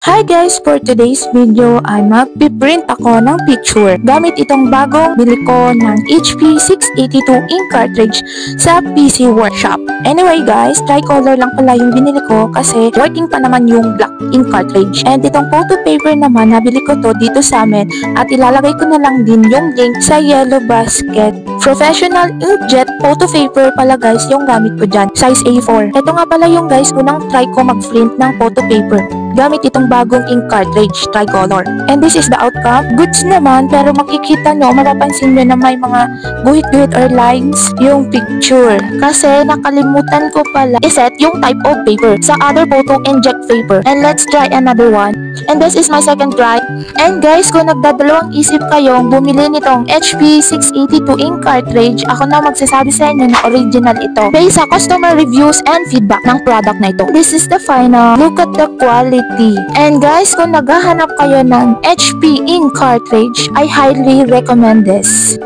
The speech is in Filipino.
Hi guys! For today's video ay magpiprint ako ng picture gamit itong bagong bili ko ng HP 682 ink cartridge sa PC Workshop. Anyway guys, tricolor lang pala yung binili ko kasi working pa naman yung black ink cartridge. And itong photo paper naman, nabili ko to dito sa amin at ilalagay ko na lang din yung link sa yellow basket. Professional inkjet photo paper pala guys yung gamit ko dyan, size A4. Ito nga pala yung guys, unang try ko mag-print ng photo paper gamit itong bagong ink cartridge, tricolor. And this is the outcome. Goods naman, pero makikita nyo, mapapansin nyo na may mga guhit-guhit or lines yung picture. Kasi nakalimutan ko pala iset yung type of paper sa other photo inject paper. And let's try another one. And this is my second try. And guys, kung nagdadalawang isip kayong bumili nitong HP 682 ink cartridge, ako na magsasabi sa inyo na original ito based sa customer reviews and feedback ng product na ito. This is the final. Look at the quality. And guys, kung naghahanap kayo ng HP ink cartridge, I highly recommend this.